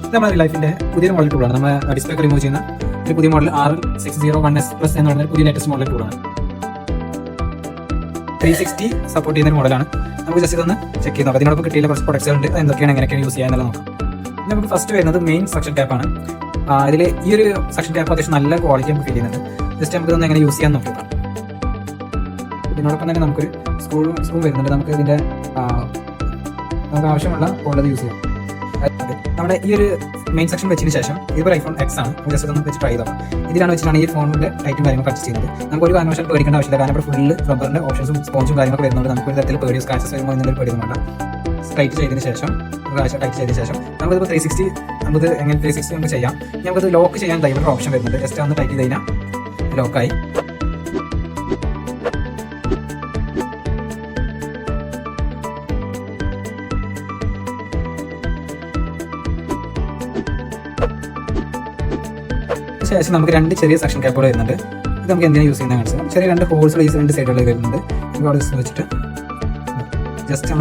ഇത് നമ്മുടെ ലൈഫിന്റെ പുതിയ മോഡൽ ടൂളാണ്. നമ്മൾ ഡിസ്പ്ലേ ഒക്കെ റിമൂവ് ചെയ്യുന്ന ഒരു പുതിയ മോഡൽ R601S+ എന്ന് പറയുന്ന പുതിയ ലേറ്റസ്റ്റ് മോഡൽ ടൂളാണ്. 360 സപ്പോർട്ട് ചെയ്യുന്ന ഒരു മോഡലാണ്. നമുക്ക് ജസ്റ്റ് ഇതൊന്ന് ചെക്ക് ചെയ്ത് നോക്കാം. ഇതിനോടൊപ്പം കിട്ടിയ കുറച്ച് പ്രൊഡക്ട്സ് ഉണ്ട്, എന്തൊക്കെയാണ് എങ്ങനെയൊക്കെയാണ് യൂസ് ചെയ്യാൻ എന്നുള്ളത് നോക്കാം. നമുക്ക് ഫസ്റ്റ് വരുന്നത് മെയിൻ സക്ഷൻ ക്യാപ്പാണ്. ഇതിൽ ഈ ഒരു സക്ഷൻ ക്യാപ്പ് അത്യാവശ്യം നല്ല ക്വാളിറ്റി നമുക്ക് ഫീൽ ചെയ്യുന്നുണ്ട്. ജസ്റ്റ് നമുക്ക് ഇതൊന്ന് എങ്ങനെ യൂസ് ചെയ്യാൻ നോക്കാം. ഇതിനോടൊപ്പം തന്നെ നമുക്കൊരു സ്ക്രൂ വരുന്നുണ്ട്. നമുക്ക് ഇതിന്റെ നമുക്ക് ആവശ്യമുള്ള ക്വാളിറ്റി യൂസ് ചെയ്യാം. നമ്മുടെ ഈ ഒരു മെയിൻ സെക്ഷൻ വെച്ചതിന് ശേഷം ഇതൊരു iPhone X ആണ്. ജസ്റ്റ് ഒന്ന് വെച്ച് ട്രൈ ചെയ്തോളാം. ഇതിലാണ് വെച്ചിട്ടാണ് ഈ ഫോണിന്റെ ടൈറ്റും കാര്യങ്ങളൊക്കെ അഡ്ജസ്റ്റ് ചെയ്യുന്നത്. നമുക്ക് ഒരു കാരണവശാലും പേടിക്കേണ്ട ആവശ്യമില്ല. കാരണം ഇവിടെ ഫുള്ള് റബ്ബറിന്റെ ഓപ്ഷൻസും സ്പോഞ്ചും കാര്യങ്ങളൊക്കെ വരുന്നുണ്ട്. നമുക്ക് ഒരു തരത്തിൽ പേടിയോ സ്ക്രാച്ചസ് വരുമ്പോൾ എന്നൊരു പേടിയൊന്നും വേണ്ട. ടൈറ്റ് ചെയ്തതിന് ശേഷം ടൈറ്റ് ചെയ്തതിന് ശേഷം നമുക്കിപ്പോൾ 360 നമുക്ക് എങ്ങനെ 360 നമുക്ക് ചെയ്യാം. നമുക്കത് ലോക്ക് ചെയ്യാൻ ഇവിടെ ഓപ്ഷൻ വരുന്നുണ്ട്. ജസ്റ്റ് ഒന്ന് ടൈറ്റ് ചെയ്ത് കഴിഞ്ഞാൽ ലോക്കായി. ശേഷം നമുക്ക് രണ്ട് ചെറിയ സെക്ഷൻ ക്യാപ്പുകൾ വരുന്നുണ്ട്. ഇത് നമുക്ക് എന്തിനാണ് യൂസ് ചെയ്യുന്നത് കാണിച്ചാൽ ചെറിയ രണ്ട് ഹോൾസ് ഈ രണ്ട് സൈഡുകളിൽ വരുന്നുണ്ട്. നമുക്ക് അവിടെ വെച്ചിട്ട് ജസ്റ്റ്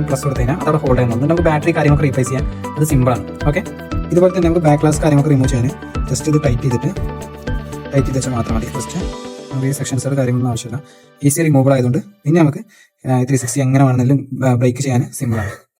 പ്ലസ് കൊടുത്ത് കഴിഞ്ഞാൽ അതവിടെ ഹോൾഡ് ചെയ്യുന്നുണ്ട്. നമുക്ക് ബാറ്ററി കാര്യങ്ങളൊക്കെ റീപ്ലേസ് ചെയ്യാൻ അത് സിമ്പിളാണ്. ഓക്കെ, ഇതുപോലെ തന്നെ നമുക്ക് ബാക്ക് ഗ്ലാസ് കാര്യങ്ങളൊക്കെ റിമൂവ് ചെയ്യാൻ ജസ്റ്റ് ഇത് ടൈറ്റ് ചെയ്ത് വെച്ചാൽ മാത്രം മതി. ജസ്റ്റ് നമുക്ക് ഈ സെക്ഷൻസുകൾ കാര്യങ്ങളൊന്നും ആവശ്യമില്ല. ഈസി റിമൂവബിൾ ആയതുകൊണ്ട് ഇനി നമുക്ക് 360 എങ്ങനെ വേണമെങ്കിലും ബ്രേക്ക് ചെയ്യാൻ സിമ്പിളാണ്.